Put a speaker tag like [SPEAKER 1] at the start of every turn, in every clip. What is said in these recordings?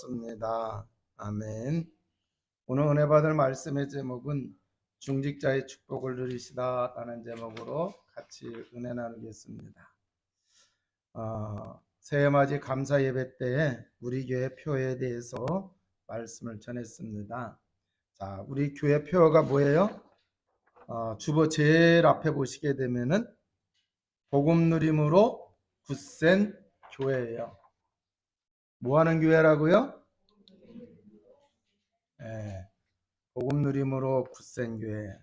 [SPEAKER 1] 기도하겠습니다. 아멘. 오늘 은혜 받을 말씀의 제목은 중직자의 축복을 누리시다 라는 제목으로 같이 은혜 나누겠습니다. 새해맞이 감사 예배 때에 우리 교회 표에 대해서 말씀을 전했습니다. 자, 우리 교회 표가 뭐예요? 주보 제일 앞에 보시게 되면은 복음 누림으로 굳센 교회예요. 뭐 하는 교회라고요? 네, 복음 누림으로 굳센 교회.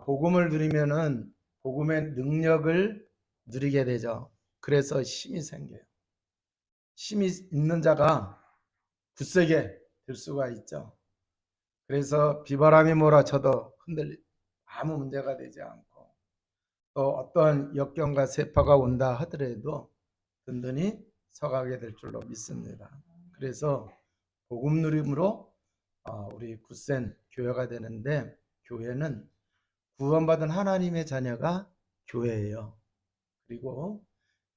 [SPEAKER 1] 복음을 누리면은 복음의 능력을 누리게 되죠. 그래서 힘이 생겨요. 힘이 있는 자가 굳세게 될 수가 있죠. 그래서 비바람이 몰아쳐도 아무 문제가 되지 않고, 또 어떤 역경과 세파가 온다 하더라도 든든히 서가게 될 줄로 믿습니다. 그래서 복음 누림으로 우리 굳센 교회가 되는데, 교회는 구원받은 하나님의 자녀가 교회예요. 그리고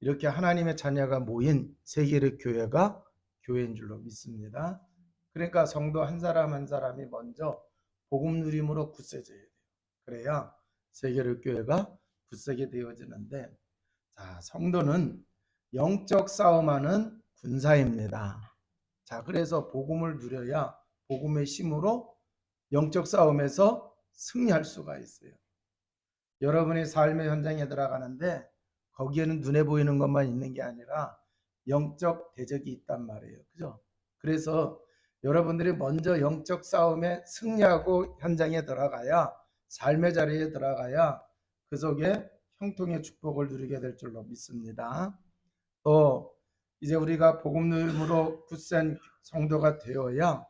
[SPEAKER 1] 이렇게 하나님의 자녀가 모인 세계의 교회가 교회인 줄로 믿습니다. 그러니까 성도 한 사람 한 사람이 먼저 복음 누림으로 굳세져야 돼요. 그래야 세계의 교회가 굳세게 되어지는데, 자, 성도는 영적 싸움하는 군사입니다. 자, 그래서 복음을 누려야 복음의 힘으로 영적 싸움에서 승리할 수가 있어요. 여러분이 삶의 현장에 들어가는데 거기에는 눈에 보이는 것만 있는 게 아니라 영적 대적이 있단 말이에요. 그죠? 그래서 여러분들이 먼저 영적 싸움에 승리하고 현장에 들어가야, 삶의 자리에 들어가야 그 속에 형통의 축복을 누리게 될 줄로 믿습니다. 또 이제 우리가 복음 누림으로 굳센 성도가 되어야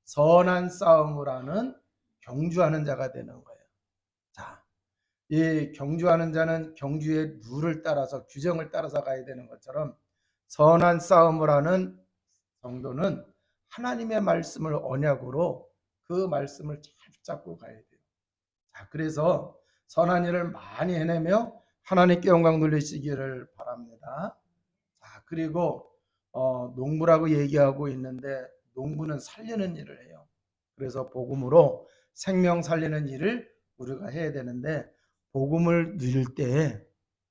[SPEAKER 1] 선한 싸움을 하는 경주하는 자가 되는 거예요. 자, 이 경주하는 자는 경주의 룰을 따라서, 규정을 따라서 가야 되는 것처럼, 선한 싸움을 하는 성도는 하나님의 말씀을 언약으로 그 말씀을 잘 붙잡고 가야 돼요. 자, 그래서 선한 일을 많이 해내며 하나님께 영광 돌리시기를 바랍니다. 자, 그리고 농부라고 얘기하고 있는데, 농부는 살리는 일을 해요. 그래서 복음으로 생명 살리는 일을 우리가 해야 되는데, 복음을 누릴 때에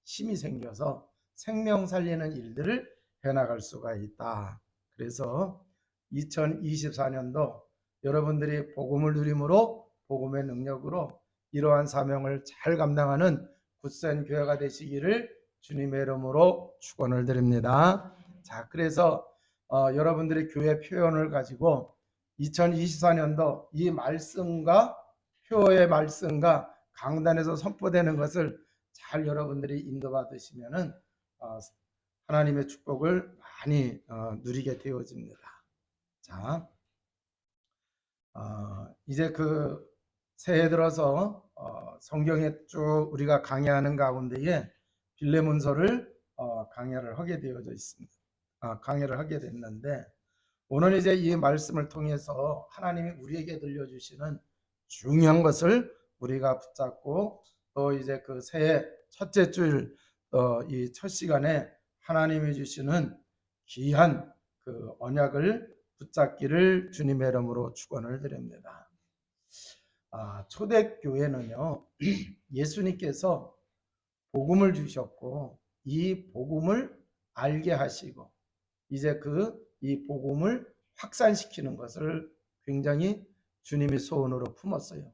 [SPEAKER 1] 힘이 생겨서 생명 살리는 일들을 해나갈 수가 있다. 그래서 2024년도 여러분들이 복음을 누림으로 복음의 능력으로 이러한 사명을 잘 감당하는 굳센 교회가 되시기를 주님의 이름으로 축원을 드립니다. 자, 그래서 여러분들의 교회 표현을 가지고 2024년도 이 말씀과 표의 말씀과 강단에서 선포되는 것을 잘 여러분들이 인도받으시면은 하나님의 축복을 많이 누리게 되어집니다. 자, 이제 그 새해 들어서 성경에 쭉 우리가 강의하는 가운데에 빌레몬서를 강의를 하게 되어져 있습니다. 강의를 하게 됐는데, 오늘 이제 이 말씀을 통해서 하나님이 우리에게 들려주시는 중요한 것을 우리가 붙잡고, 또 이제 그 새해 첫째 주일 이 첫 시간에 하나님이 주시는 귀한 그 언약을 붙잡기를 주님의 이름으로 축원을 드립니다. 초대교회는요, 예수님께서 복음을 주셨고 이 복음을 알게 하시고 이제 이 복음을 확산시키는 것을 굉장히 주님이 소원으로 품었어요.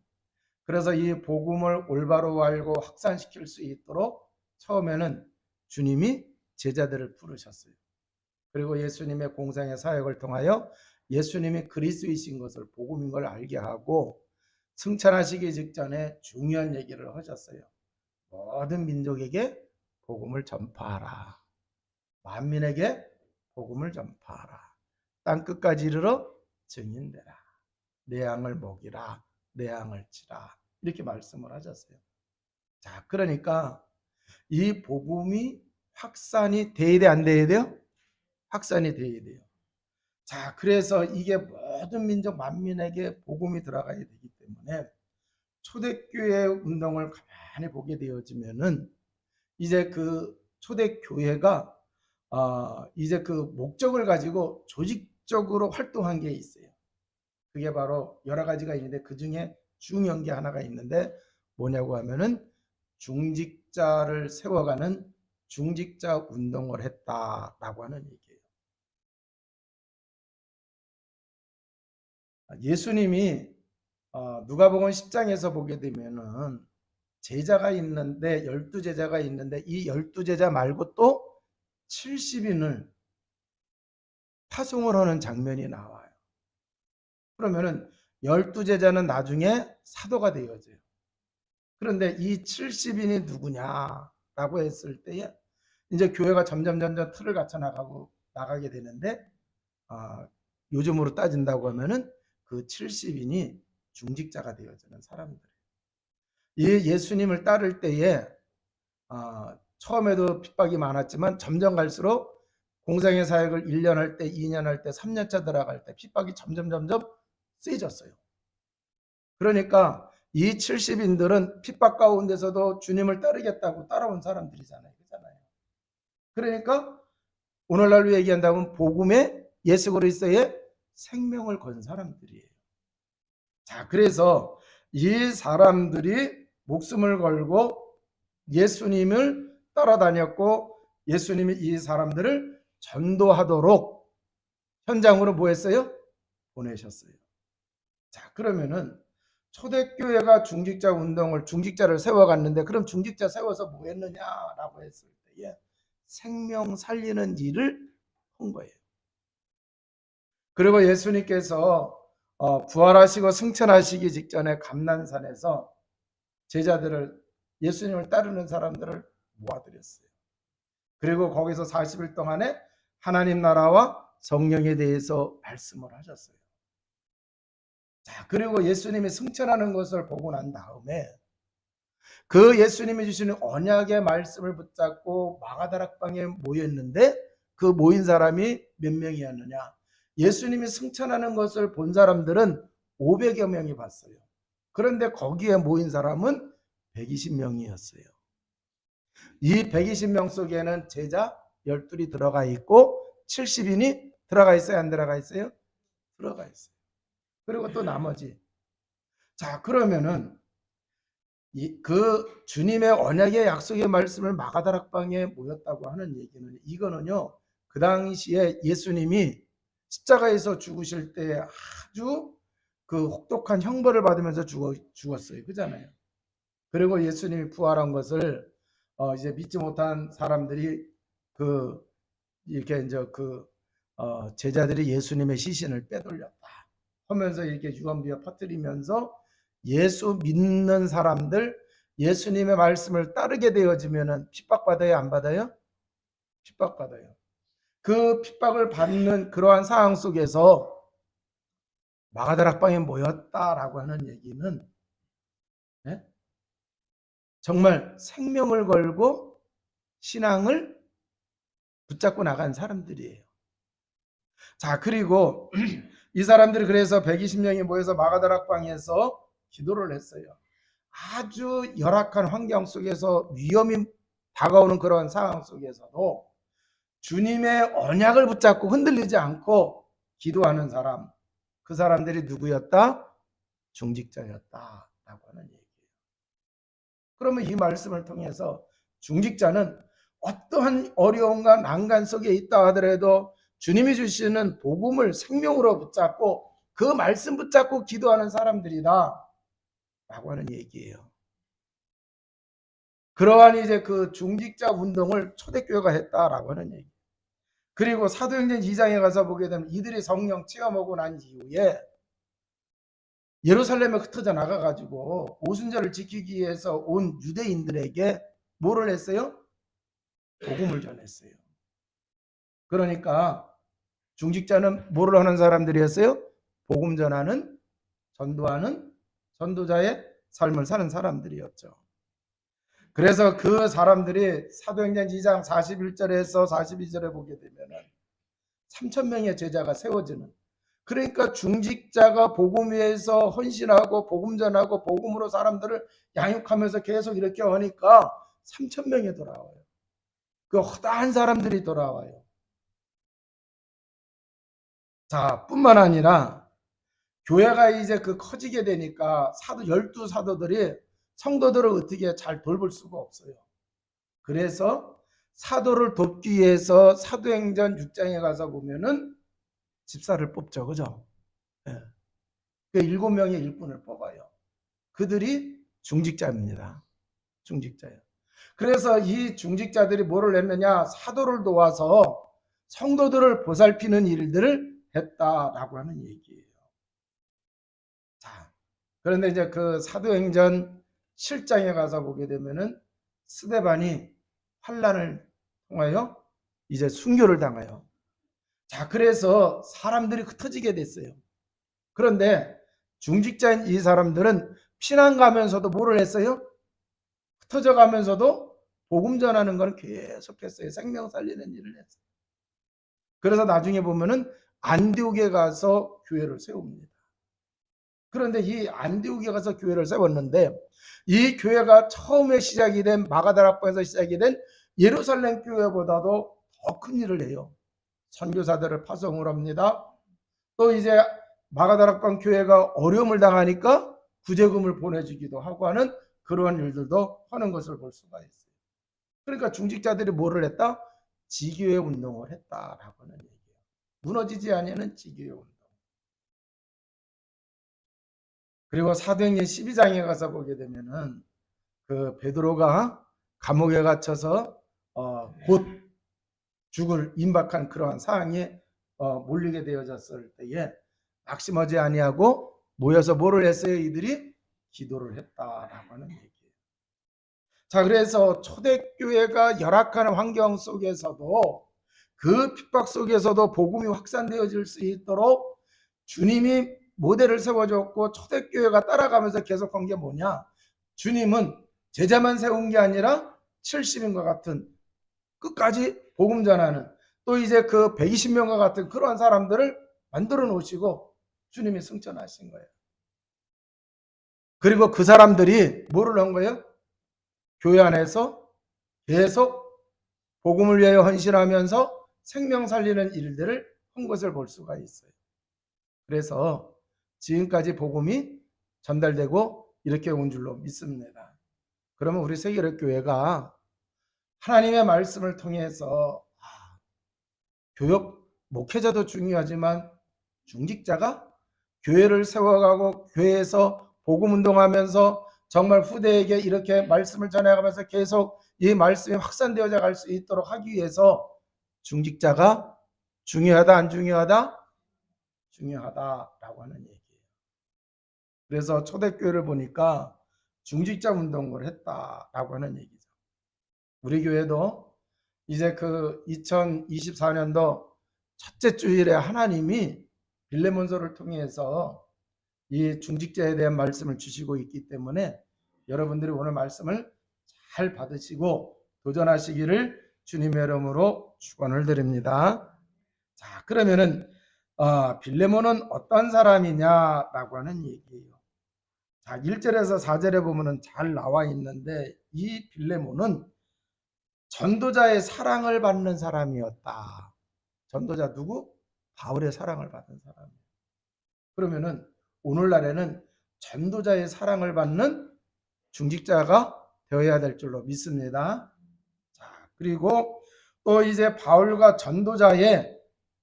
[SPEAKER 1] 그래서 이 복음을 올바로 알고 확산시킬 수 있도록 처음에는 주님이 제자들을 부르셨어요. 그리고 예수님의 공생의 사역을 통하여 예수님이 그리스도이신 것을, 복음인 걸 알게 하고, 승천하시기 직전에 중요한 얘기를 하셨어요. 모든 민족에게 복음을 전파하라. 만민에게 복음을 전파하라. 땅 끝까지 이르러 증인되라. 내 양을 먹이라. 내 양을 치라. 이렇게 말씀을 하셨어요. 자, 그러니까 이 복음이 확산이 돼야 돼, 안 돼야 돼요? 확산이 돼야 돼요. 자, 그래서 이게 모든 민족 만민에게 복음이 들어가야 되기 때문에 초대교회 운동을 가만히 보게 되어지면은 이제 그 초대교회가 이제 그 목적을 가지고 조직적으로 활동한 게 있어요. 그게 바로 여러 가지가 있는데 그 중에 중요한 게 하나가 있는데 뭐냐고 하면은 중직자를 세워가는 중직자 운동을 했다라고 하는 얘기예요. 예수님이 누가복음 10장에서 보게 되면은 제자가 있는데 12제자가 있는데 이 12제자 말고 또 70인을 파송을 하는 장면이 나와요. 그러면은 12제자는 나중에 사도가 되어져요. 그런데 이 70인이 누구냐라고 했을 때에 이제 교회가 점점 틀을 갖춰 나가게 되는데 요즘으로 따진다고 하면은 그 70인이 중직자가 되어지는 사람들. 이 예수님을 따를 때에 처음에도 핍박이 많았지만 점점 갈수록 공생의 사역을 1년 할 때, 2년 할 때, 3년차 들어갈 때 핍박이 점점 세졌어요. 그러니까 이 70인들은 핍박 가운데서도 주님을 따르겠다고 따라온 사람들이잖아요. 그러니까 오늘날로 얘기한다면 복음에 예수 그리스도의 생명을 건 사람들이에요. 자, 그래서 이 사람들이 목숨을 걸고 예수님을 따라다녔고 예수님이 이 사람들을 전도하도록 현장으로 뭐 했어요? 보내셨어요. 자, 그러면은 초대교회가 중직자를 세워갔는데 그럼 중직자 세워서 뭐 했느냐라고 했을 때에 생명 살리는 일을 한 거예요. 그리고 예수님께서 부활하시고 승천하시기 직전에 감난산에서 제자들을 예수님을 따르는 사람들을 모아드렸어요. 그리고 거기서 40일 동안에 하나님 나라와 성령에 대해서 말씀을 하셨어요. 자, 그리고 예수님이 승천하는 것을 보고 난 다음에 그 예수님이 주시는 언약의 말씀을 붙잡고 마가다락방에 모였는데 그 모인 사람이 몇 명이었느냐? 예수님이 승천하는 것을 본 사람들은 500여 명이 봤어요. 그런데 거기에 모인 사람은 120명이었어요. 이 120명 속에는 제자 12이 들어가 있고 70인이 들어가 있어요? 안 들어가 있어요? 들어가 있어요. 그리고 또 나머지. 자, 그러면은 그 주님의 언약의 약속의 말씀을 마가다락방에 모였다고 하는 얘기는 이거는요. 그 당시에 예수님이 십자가에서 죽으실 때 아주 그 혹독한 형벌을 받으면서 죽었어요. 그잖아요. 그리고 예수님이 부활한 것을 이제 믿지 못한 사람들이 이렇게 이제 제자들이 예수님의 시신을 빼돌렸다 하면서 이렇게 유언비어 퍼뜨리면서 예수 믿는 사람들 예수님의 말씀을 따르게 되어지면은 핍박받아요, 안 받아요? 핍박받아요. 그 핍박을 받는 그러한 상황 속에서 마가다락방에 모였다라고 하는 얘기는 네? 정말 생명을 걸고 신앙을 붙잡고 나간 사람들이에요. 자, 그리고 이 사람들이 그래서 120명이 모여서 마가다락방에서 기도를 했어요. 아주 열악한 환경 속에서 위험이 다가오는 그런 상황 속에서도 주님의 언약을 붙잡고 흔들리지 않고 기도하는 사람, 그 사람들이 누구였다? 중직자였다라고 하는 얘기예요. 그러면 이 말씀을 통해서 중직자는 어떠한 어려움과 난간 속에 있다 하더라도 주님이 주시는 복음을 생명으로 붙잡고 그 말씀 붙잡고 기도하는 사람들이다 라고 하는 얘기예요. 그러한 이제 그 중직자 운동을 초대교회가 했다라고 하는 얘기. 그리고 사도행전 2장에 가서 보게 되면 이들이 성령 체험하고 난 이후에 예루살렘에 흩어져 나가가지고 오순절을 지키기 위해서 온 유대인들에게 뭐를 했어요? 복음을 전했어요. 그러니까 중직자는 뭐를 하는 사람들이었어요? 복음 전하는, 전도하는, 전도자의 삶을 사는 사람들이었죠. 그래서 그 사람들이 사도행전 2장 41절에서 42절에 보게 되면은 3,000명의 제자가 세워지는, 그러니까 중직자가 복음 위에서 헌신하고 복음 전하고 복음으로 사람들을 양육하면서 계속 이렇게 하니까 3,000명이 돌아와요. 그 허다한 사람들이 돌아와요. 자, 뿐만 아니라 교회가 이제 그 커지게 되니까 열두 사도들이 성도들을 어떻게 잘 돌볼 수가 없어요. 그래서 사도를 돕기 위해서 사도행전 6장에 가서 보면은 집사를 뽑죠. 그죠? 예. 그 7명의 일꾼을 뽑아요. 그들이 중직자입니다. 중직자예요. 그래서 이 중직자들이 뭐를 했느냐? 사도를 도와서 성도들을 보살피는 일들을 했다라고 하는 얘기예요. 자, 그런데 이제 그 사도행전 7장에 가서 보게 되면은 스데반이 환난을 통하여 이제 순교를 당해요. 자, 그래서 사람들이 흩어지게 됐어요. 그런데 중직자인 이 사람들은 피난 가면서도 뭐를 했어요? 흩어져 가면서도 복음 전하는 건 계속했어요. 생명 살리는 일을 했어요. 그래서 나중에 보면은 안디옥에 가서 교회를 세웁니다. 그런데 이 안디옥에 가서 교회를 세웠는데 이 교회가 처음에 시작이 된 마가다락방에서 시작이 된 예루살렘 교회보다도 더 큰 일을 해요. 선교사들을 파송을 합니다. 또 이제 마가다락방 교회가 어려움을 당하니까 구제금을 보내주기도 하고 하는 그러한 일들도 하는 것을 볼 수가 있어요. 그러니까 중직자들이 뭐를 했다? 지교회 운동을 했다라고 하는 얘기예요. 무너지지 아니하는 지교회 운동. 그리고 사도행전 12장에 가서 보게 되면은 그 베드로가 감옥에 갇혀서 곧 죽을 임박한 그러한 상황에 몰리게 되어졌을 때에 낙심하지 아니하고 모여서 뭐를 했어요? 이들이 기도를 했다라고 하는 얘기예요. 자, 그래서 초대교회가 열악한 환경 속에서도 그 핍박 속에서도 복음이 확산되어질 수 있도록 주님이 모델을 세워줬고 초대교회가 따라가면서 계속한 게 뭐냐? 주님은 제자만 세운 게 아니라 70인과 같은 끝까지 복음 전하는 또 이제 그 120명과 같은 그러한 사람들을 만들어 놓으시고 주님이 승천하신 거예요. 그리고 그 사람들이 뭐를 한 거예요? 교회 안에서 계속 복음을 위하여 헌신하면서 생명 살리는 일들을 한 것을 볼 수가 있어요. 그래서 지금까지 복음이 전달되고 이렇게 온 줄로 믿습니다. 그러면 우리 세계력교회가 하나님의 말씀을 통해서 교역 목회자도 중요하지만 중직자가 교회를 세워가고 교회에서 복음 운동하면서 정말 후대에게 이렇게 말씀을 전해가면서 계속 이 말씀이 확산되어져 갈 수 있도록 하기 위해서 중직자가 중요하다 안 중요하다? 중요하다라고 하는 얘기예요. 그래서 초대교회를 보니까 중직자 운동을 했다라고 하는 얘기죠. 우리 교회도 이제 그 2024년도 첫째 주일에 하나님이 빌레몬서를 통해서 이 중직자에 대한 말씀을 주시고 있기 때문에 여러분들이 오늘 말씀을 잘 받으시고 도전하시기를 주님의 이름으로 축원을 드립니다. 자, 그러면은 빌레몬은 어떤 사람이냐라고 하는 얘기예요. 자, 1절에서 4절에 보면은 잘 나와 있는데 이 빌레몬은 전도자의 사랑을 받는 사람이었다. 전도자 누구? 바울의 사랑을 받은 사람이에요. 그러면은 오늘날에는 전도자의 사랑을 받는 중직자가 되어야 될 줄로 믿습니다. 자, 그리고 또 이제 바울과 전도자의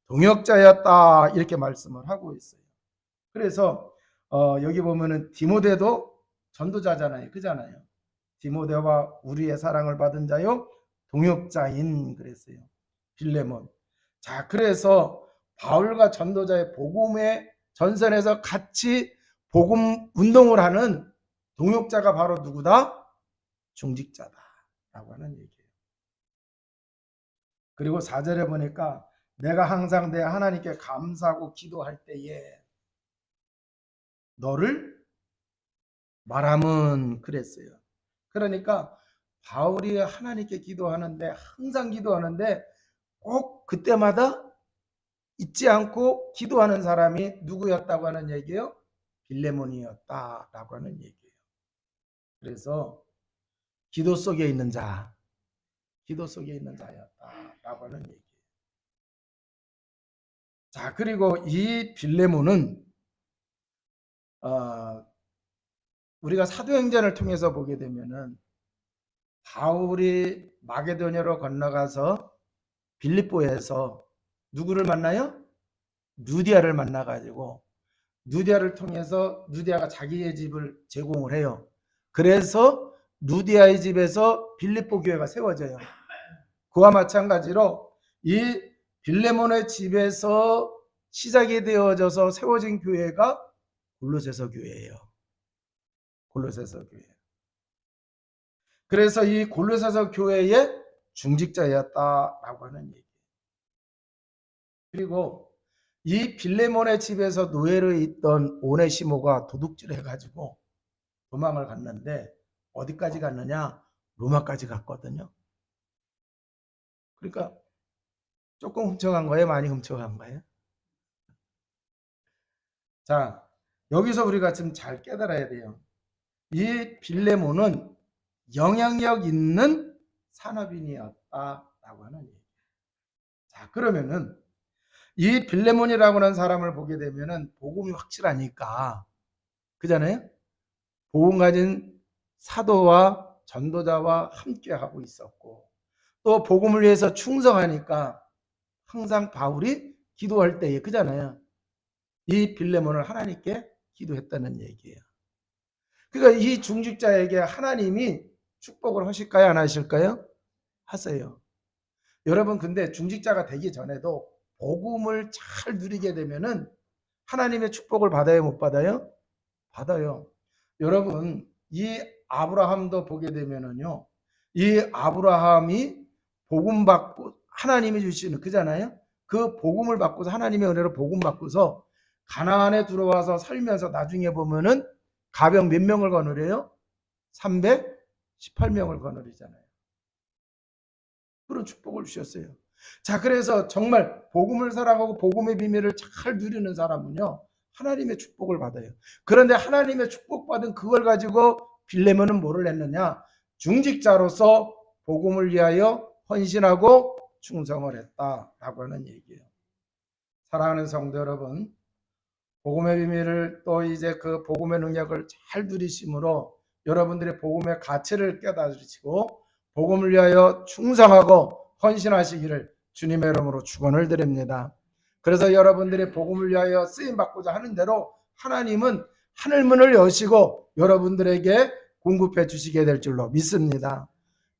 [SPEAKER 1] 동역자였다 이렇게 말씀을 하고 있어요. 그래서 여기 보면은 디모데도 전도자잖아요. 그잖아요. 디모데와 우리의 사랑을 받은 자요 동역자인 그랬어요. 빌레몬. 자, 그래서 바울과 전도자의 복음의 전선에서 같이 복음 운동을 하는 동역자가 바로 누구다? 중직자다라고 하는 얘기예요. 그리고 4절에 보니까 내가 항상 내 하나님께 감사하고 기도할 때에 너를 말함은 그랬어요. 그러니까 바울이 하나님께 기도하는데 항상 기도하는데 꼭 그때마다 잊지 않고 기도하는 사람이 누구였다고 하는 얘기예요? 빌레몬이었다라고 하는 얘기예요. 그래서 기도 속에 있는 자, 기도 속에 있는 자였다라고 하는 얘기예요. 자, 그리고 이 빌레몬은 우리가 사도행전을 통해서 보게 되면은 바울이 마게도냐로 건너가서 빌립보에서 누구를 만나요? 누디아를 만나가지고 누디아를 통해서 누디아가 자기의 집을 제공을 해요. 그래서 누디아의 집에서 빌립보 교회가 세워져요. 그와 마찬가지로 이 빌레몬의 집에서 시작이 되어져서 세워진 교회가 골로새서 교회예요. 골로새서 교회. 그래서 이 골로새서 교회의 중직자였다라고 하는 얘기예요. 그리고 이 빌레몬의 집에서 노예로 있던 오네시모가 도둑질 해가지고 도망을 갔는데 어디까지 갔느냐? 로마까지 갔거든요. 그러니까 조금 훔쳐간 거예요? 많이 훔쳐간 거예요? 자, 여기서 우리가 좀 잘 깨달아야 돼요. 이 빌레몬은 영향력 있는 산업인이었다라고 하는 얘기예요. 자, 그러면은 이 빌레몬이라고 하는 사람을 보게 되면은 복음이 확실하니까, 그잖아요? 복음 가진 사도와 전도자와 함께 하고 있었고, 또 복음을 위해서 충성하니까 항상 바울이 기도할 때에, 그잖아요, 이 빌레몬을 하나님께 기도했다는 얘기예요. 그러니까 이 중직자에게 하나님이 축복을 하실까요, 안 하실까요? 하세요. 여러분, 근데 중직자가 되기 전에도 복음을 잘 누리게 되면은 하나님의 축복을 받아요, 못 받아요? 받아요. 여러분, 이 아브라함도 보게 되면은요, 이 아브라함이 복음 받고 하나님이 주시는, 그잖아요. 그 복음을 받고서 하나님의 은혜로 복음 받고서 가나안에 들어와서 살면서 나중에 보면은 가병 몇 명을 거느려요? 318명을 거느리잖아요. 그런 축복을 주셨어요. 자, 그래서 정말 복음을 사랑하고 복음의 비밀을 잘 누리는 사람은요, 하나님의 축복을 받아요. 그런데 하나님의 축복받은 그걸 가지고 빌레몬은 뭐를 했느냐? 중직자로서 복음을 위하여 헌신하고 충성을 했다라고 하는 얘기예요. 사랑하는 성도 여러분, 복음의 비밀을 또 이제 그 복음의 능력을 잘 누리심으로 여러분들의 복음의 가치를 깨달으시고 복음을 위하여 충성하고 헌신하시기를 주님의 이름으로 축원을 드립니다. 그래서 여러분들이 복음을 위하여 쓰임 받고자 하는 대로 하나님은 하늘문을 여시고 여러분들에게 공급해 주시게 될 줄로 믿습니다.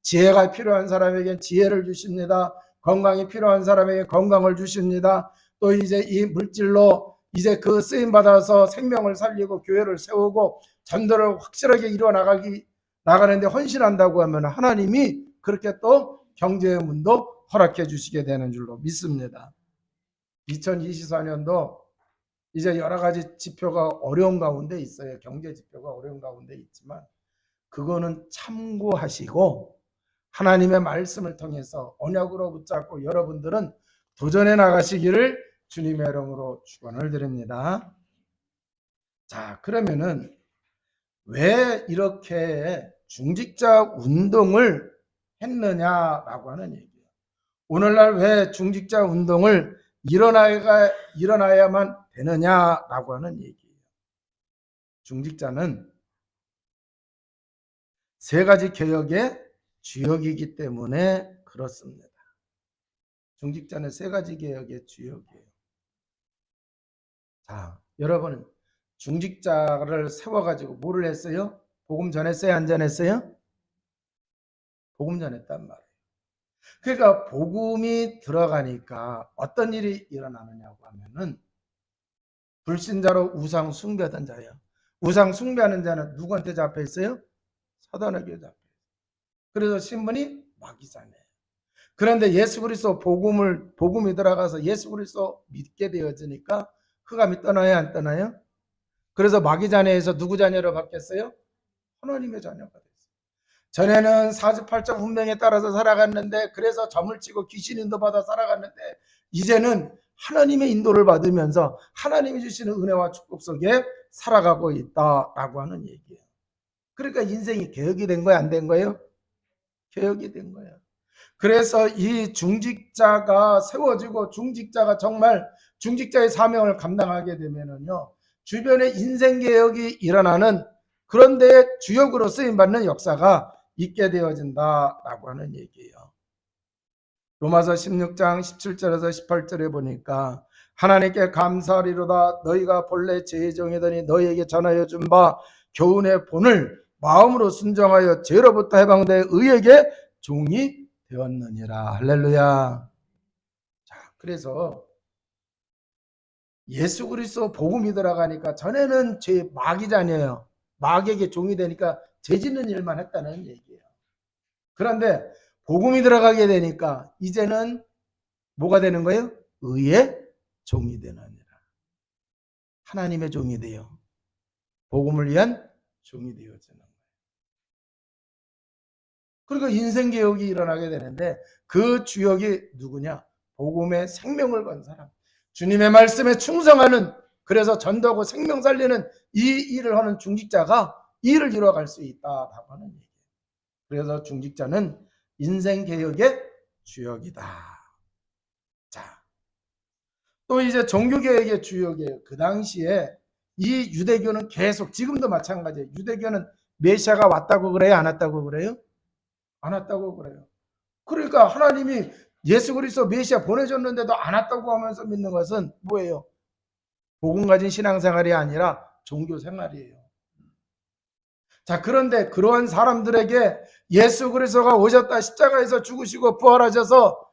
[SPEAKER 1] 지혜가 필요한 사람에게 지혜를 주십니다. 건강이 필요한 사람에게 건강을 주십니다. 또 이제 이 물질로 이제 그 쓰임 받아서 생명을 살리고 교회를 세우고 전도를 확실하게 이루어 나가는데 헌신한다고 하면 하나님이 그렇게 또 경제의 문도 허락해 주시게 되는 줄로 믿습니다. 2024년도 이제 여러 가지 지표가 어려운 가운데 있어요. 경제 지표가 어려운 가운데 있지만 그거는 참고하시고 하나님의 말씀을 통해서 언약으로 붙잡고 여러분들은 도전해 나가시기를 주님의 이름으로 축원을 드립니다. 자, 그러면은 왜 이렇게 중직자 운동을 했느냐라고 하는 얘기예요. 오늘날 왜 중직자 운동을 일어나야만 되느냐라고 하는 얘기예요. 중직자는 세 가지 개혁의 주역이기 때문에 그렇습니다. 중직자는 세 가지 개혁의 주역이에요. 자, 여러분, 중직자를 세워가지고 뭐를 했어요? 복음 전했어요? 안 전했어요? 복음 전했단 말이에요. 그러니까 복음이 들어가니까 어떤 일이 일어나느냐고 하면은 불신자로 우상 숭배하던 자예요. 우상 숭배하는 자는 누구한테 잡혀 있어요? 사단에게 잡혀 있어요. 그래서 신분이 마귀자네요. 그런데 예수 그리스도 복음이 들어가서 예수 그리스도 믿게 되어지니까 흑암이 떠나요, 안 떠나요? 그래서 마귀 자녀에서 누구 자녀로 바뀌었어요? 하나님의 자녀가 됐어요. 전에는 사주팔자 운명에 따라서 살아갔는데 그래서 점을 치고 귀신 인도 받아 살아갔는데 이제는 하나님의 인도를 받으면서 하나님이 주시는 은혜와 축복 속에 살아가고 있다라고 하는 얘기예요. 그러니까 인생이 개혁이 된 거예요, 안 된 거예요? 개혁이 된 거예요. 그래서 이 중직자가 세워지고 중직자가 정말 중직자의 사명을 감당하게 되면은요, 주변에 인생개혁이 일어나는 그런 데에 주역으로 쓰임받는 역사가 있게 되어진다라고 하는 얘기예요. 로마서 16장 17절에서 18절에 보니까 하나님께 감사하리로다 너희가 본래 죄의 종이더니 너희에게 전하여 준 바 교훈의 본을 마음으로 순종하여 죄로부터 해방되어 의에게 종이 되었느니라. 할렐루야. 자, 그래서 예수 그리스도 복음이 들어가니까 전에는 죄 마귀잖아요. 마귀에게 종이 되니까 죄 짓는 일만 했다는 얘기예요. 그런데 복음이 들어가게 되니까 이제는 뭐가 되는 거예요? 의의 종이 되느니라. 하나님의 종이 되어 복음을 위한 종이 되어지는 거예요. 그리고 인생개혁이 일어나게 되는데 그 주역이 누구냐? 복음의 생명을 건 사람. 주님의 말씀에 충성하는, 그래서 전도하고 생명 살리는 이 일을 하는 중직자가 이 일을 이뤄갈 수 있다라고 하는 얘기예요. 그래서 중직자는 인생개혁의 주역이다. 자, 또 이제 종교개혁의 주역이에요. 그 당시에 이 유대교는 계속, 지금도 마찬가지예요. 유대교는 메시아가 왔다고 그래요? 안 왔다고 그래요? 안 왔다고 그래요. 그러니까 하나님이 예수 그리스도 메시아 보내줬는데도 안 왔다고 하면서 믿는 것은 뭐예요? 복음 가진 신앙생활이 아니라 종교생활이에요. 자, 그런데 그러한 사람들에게 예수 그리스도가 오셨다, 십자가에서 죽으시고 부활하셔서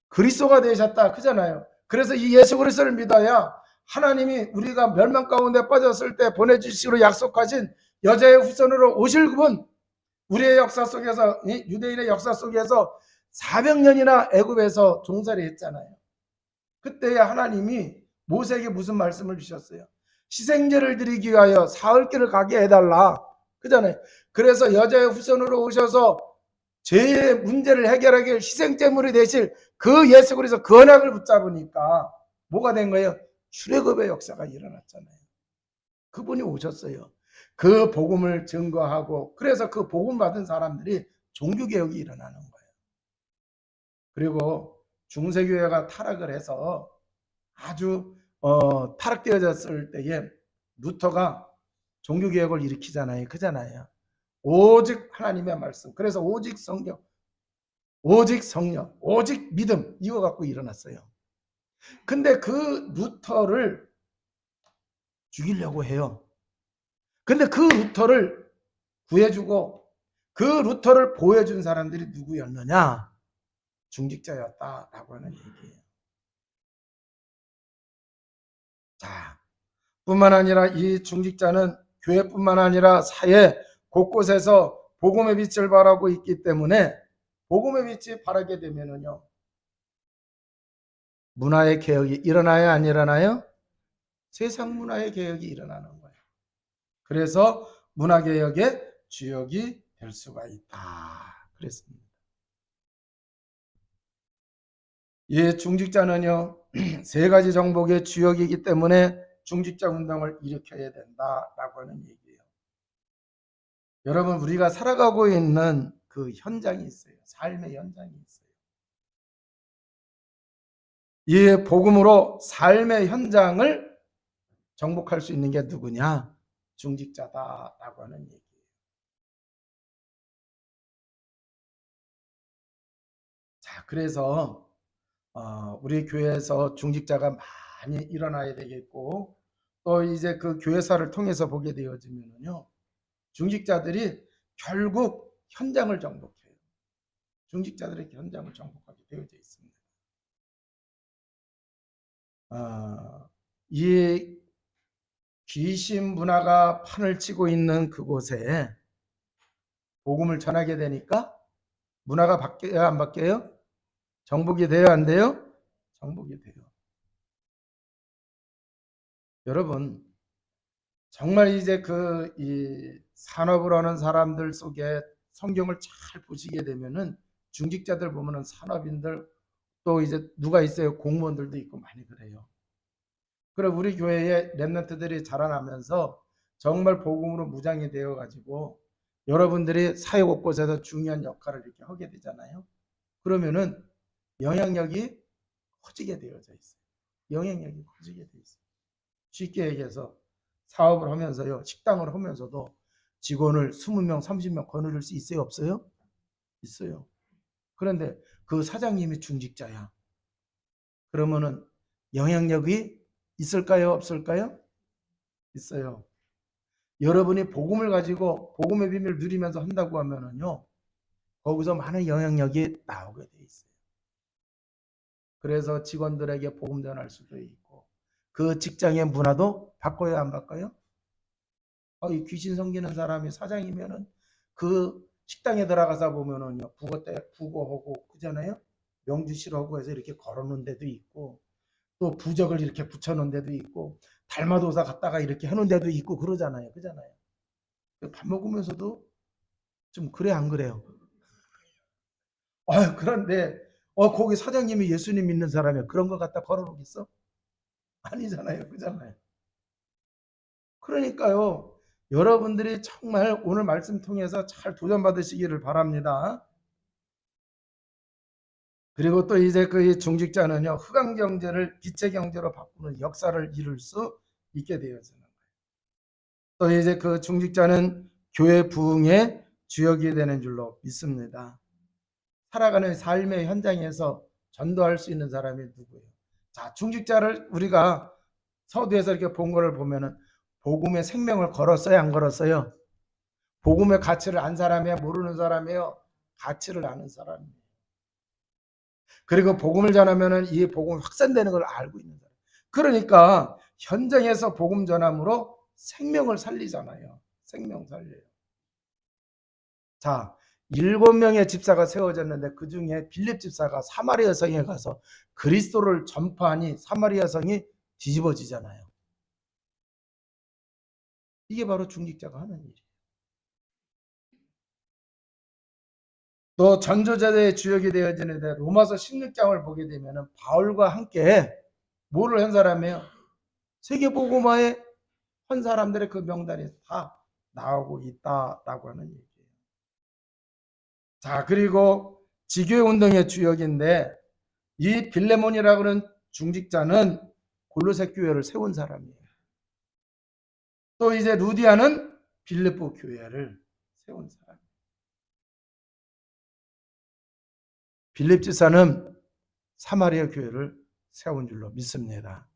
[SPEAKER 1] 그리스도가 되셨다, 그잖아요. 그래서 이 예수 그리스도를 믿어야 하나님이 우리가 멸망 가운데 빠졌을 때 보내주시기로 약속하신 여자의 후손으로 오실 그분, 우리의 역사 속에서, 유대인의 역사 속에서 400년이나 애굽에서 종살이 했잖아요. 그때에 하나님이 모세에게 무슨 말씀을 주셨어요? 희생제를 드리기 위하여 사흘길을 가게 해달라, 그잖아요. 그래서 여자의 후손으로 오셔서 죄의 문제를 해결하기 위해 희생제물이 되실 그 예수 그리스도 그 언약을 붙잡으니까 뭐가 된 거예요? 출애굽의 역사가 일어났잖아요. 그분이 오셨어요. 그 복음을 증거하고, 그래서 그 복음 받은 사람들이 종교개혁이 일어나는 거예요. 그리고 중세교회가 타락을 해서 아주 타락되어졌을 때에 루터가 종교개혁을 일으키잖아요. 그잖아요. 오직 하나님의 말씀, 그래서 오직 성경, 오직 성령, 오직 믿음, 이거 갖고 일어났어요. 근데 그 루터를 죽이려고 해요. 근데 그 루터를 구해주고 그 루터를 보여준 사람들이 누구였느냐? 중직자였다라고 하는 얘기예요. 자, 뿐만 아니라 이 중직자는 교회뿐만 아니라 사회 곳곳에서 복음의 빛을 발하고 있기 때문에 복음의 빛이 발하게 되면은요, 문화의 개혁이 일어나요, 안 일어나요? 세상 문화의 개혁이 일어나는 거예요. 그래서 문화개혁의 주역이 될 수가 있다, 그랬습니다. 이 중직자는요, 세 가지 정복의 주역이기 때문에 중직자 운동을 일으켜야 된다라고 하는 얘기예요. 여러분, 우리가 살아가고 있는 그 현장이 있어요. 삶의 현장이 있어요. 이 복음으로 삶의 현장을 정복할 수 있는 게 누구냐? 중직자다라고 하는 얘기예요. 자, 그래서 우리 교회에서 중직자가 많이 일어나야 되겠고, 또 이제 그 교회사를 통해서 보게 되어지면요, 중직자들이 결국 현장을 정복해요. 중직자들의 현장을 정복하게 되어져 있습니다. 이 귀신 문화가 판을 치고 있는 그곳에 복음을 전하게 되니까 문화가 바뀌어요, 안 바뀌어요? 정복이 돼요, 안 돼요? 정복이 돼요. 여러분, 정말 이제 이 산업을 하는 사람들 속에 성경을 잘 보시게 되면은 중직자들 보면은 산업인들, 또 이제 누가 있어요? 공무원들도 있고 많이 그래요. 그럼 우리 교회에 렘넌트들이 자라나면서 정말 복음으로 무장이 되어 가지고 여러분들이 사회 곳곳에서 중요한 역할을 이렇게 하게 되잖아요. 그러면은 영향력이 커지게 되어져 있어요. 영향력이 커지게 돼 있어요. 쉽게 얘기해서 사업을 하면서요, 식당을 하면서도 직원을 20명, 30명 거느릴 수 있어요, 없어요? 있어요. 그런데 그 사장님이 중직자야. 그러면은 영향력이 있을까요, 없을까요? 있어요. 여러분이 복음을 가지고 복음의 비밀을 누리면서 한다고 하면은요, 거기서 많은 영향력이 나오게 돼 있어요. 그래서 직원들에게 복음 전할 수도 있고, 그 직장의 문화도 바꿔야 안 바꿔요? 이 귀신 섬기는 사람이 사장이면은 그 식당에 들어가서 보면은요, 부고하고 그잖아요. 명주실하고 해서 이렇게 걸어놓은 데도 있고, 또 부적을 이렇게 붙여놓은 데도 있고, 달마도사 갖다가 이렇게 해놓은 데도 있고 그러잖아요. 그잖아요. 밥 먹으면서도 좀 그래 안 그래요? 그런데 거기 사장님이 예수님 믿는 사람이야. 그런 거 갖다 걸어놓겠어? 아니잖아요. 그잖아요. 그러니까요. 여러분들이 정말 오늘 말씀 통해서 잘 도전받으시기를 바랍니다. 그리고 또 이제 그 중직자는요, 흑암 경제를 빛의 경제로 바꾸는 역사를 이룰 수 있게 되어지는 거예요. 또 이제 그 중직자는 교회 부흥의 주역이 되는 줄로 믿습니다. 살아가는 삶의 현장에서 전도할 수 있는 사람이 누구예요? 자, 중직자를 우리가 서두에서 이렇게 본 거를 보면은 복음의 생명을 걸었어요, 안 걸었어요? 복음의 가치를 안 사람이야, 모르는 사람이에요? 가치를 아는 사람이에요. 그리고 복음을 전하면은 이 복음이 확산되는 걸 알고 있는 사람. 그러니까 현장에서 복음 전함으로 생명을 살리잖아요. 생명 살려요. 자, 7명의 집사가 세워졌는데 그 중에 빌립 집사가 사마리아 성에 가서 그리스도를 전파하니 사마리아 성이 뒤집어지잖아요. 이게 바로 중직자가 하는 일이에요. 또 전도자의 주역이 되어지는데 로마서 16장을 보게 되면 바울과 함께 뭐를 한 사람이에요? 세계복음화에 한 사람들의 그 명단이 다 나오고 있다라고 하는 얘기예요. 자, 그리고 지교회 운동의 주역인데 이 빌레몬이라고 하는 중직자는 골로새 교회를 세운 사람이에요. 또 이제 루디아는 빌립보 교회를 세운 사람. 빌립 집사는 사마리아 교회를 세운 줄로 믿습니다.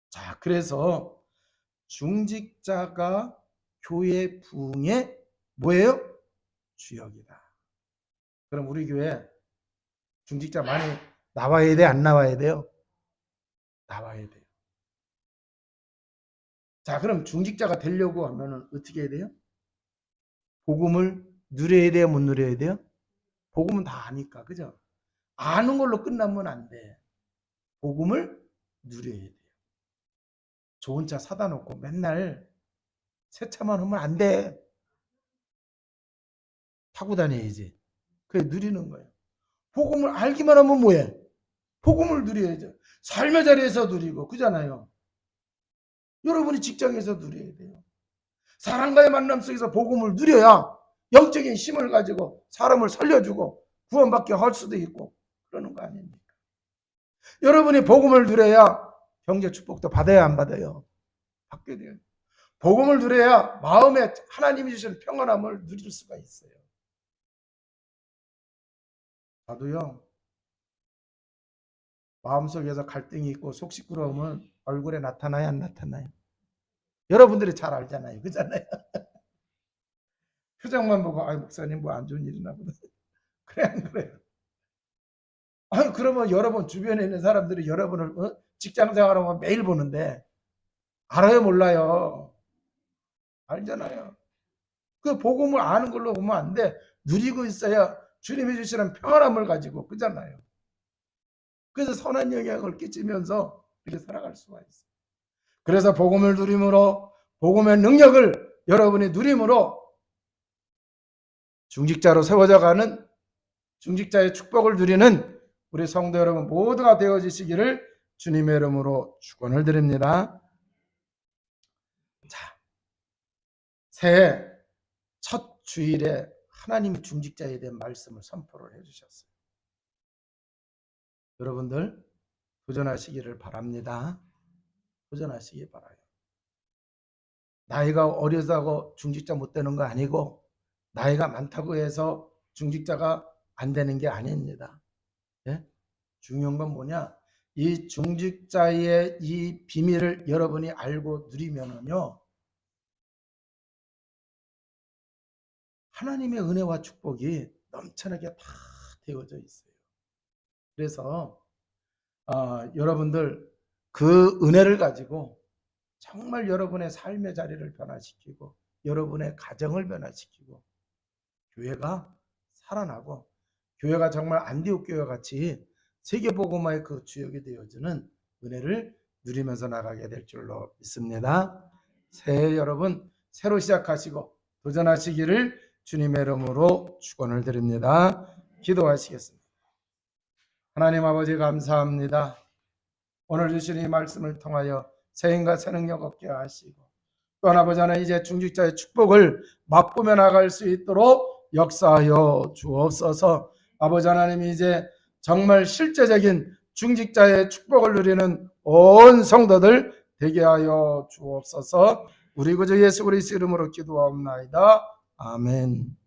[SPEAKER 1] 자, 그래서 중직자가 교회 부흥의 뭐예요? 주역이다. 그럼 우리 교회 중직자 많이 나와야 돼, 안 나와야 돼요? 나와야 돼요. 자, 그럼 중직자가 되려고 하면은 어떻게 해야 돼요? 복음을 누려야 돼요, 못 누려야 돼요? 복음은 다 아니까, 그죠? 아는 걸로 끝나면 안 돼. 복음을 누려야 돼요. 좋은 차 사다 놓고 맨날 새 차만 하면 안 돼. 타고 다녀야지. 그게 누리는 거예요. 복음을 알기만 하면 뭐해? 복음을 누려야죠. 삶의 자리에서 누리고, 그잖아요. 여러분이 직장에서 누려야 돼요. 사람과의 만남 속에서 복음을 누려야 영적인 힘을 가지고 사람을 살려주고 구원받게 할 수도 있고 그러는 거 아닙니까? 여러분이 복음을 누려야 경제 축복도 받아야 안 받아요? 받게 돼요. 복음을 누려야 마음에 하나님이 주신 평안함을 누릴 수가 있어요. 나도요, 마음속에서 갈등이 있고 속 시끄러우면 얼굴에 나타나요, 안 나타나요? 여러분들이 잘 알잖아요. 그잖아요. 표정만 보고 목사님 뭐 안 좋은 일 있나 보다. 그래 안 그래요? 그러면 여러분 주변에 있는 사람들이 여러분을 직장 생활하면 매일 보는데 알아요, 몰라요? 알잖아요. 그 복음을 아는 걸로 보면 안 돼. 누리고 있어야 주님이 주시는 평안함을 가지고, 그잖아요. 그래서 선한 영향을 끼치면서 이렇게 살아갈 수가 있어요. 그래서 복음을 누림으로, 복음의 능력을 여러분이 누림으로 중직자로 세워져 가는, 중직자의 축복을 누리는 우리 성도 여러분 모두가 되어지시기를 주님의 이름으로 축원을 드립니다. 자, 새해 첫 주일에 하나님이 중직자에 대한 말씀을 선포를 해주셨어요. 여러분들 도전하시기를 바랍니다. 도전하시기 바라요. 나이가 어려서고 중직자 못 되는 거 아니고 나이가 많다고 해서 중직자가 안 되는 게 아닙니다. 예? 중요한 건 뭐냐? 이 중직자의 이 비밀을 여러분이 알고 누리면은요, 하나님의 은혜와 축복이 넘쳐나게 다 되어져 있어요. 그래서 여러분들 그 은혜를 가지고 정말 여러분의 삶의 자리를 변화시키고 여러분의 가정을 변화시키고 교회가 살아나고 교회가 정말 안디옥 교회 같이 세계복음화의 그 주역이 되어지는 은혜를 누리면서 나가게 될 줄로 믿습니다. 새해 여러분 새로 시작하시고 도전하시기를 주님의 이름으로 축원을 드립니다. 기도하시겠습니다. 하나님 아버지 감사합니다. 오늘 주신 이 말씀을 통하여 새힘과 새 능력 얻게 하시고 또 아버지 하나님 이제 중직자의 축복을 맛보며 나갈 수 있도록 역사하여 주옵소서. 아버지 하나님 이제 정말 실제적인 중직자의 축복을 누리는 온 성도들 되게 하여 주옵소서. 우리 구주 예수 그리스도 이름으로 기도하옵나이다. 아멘.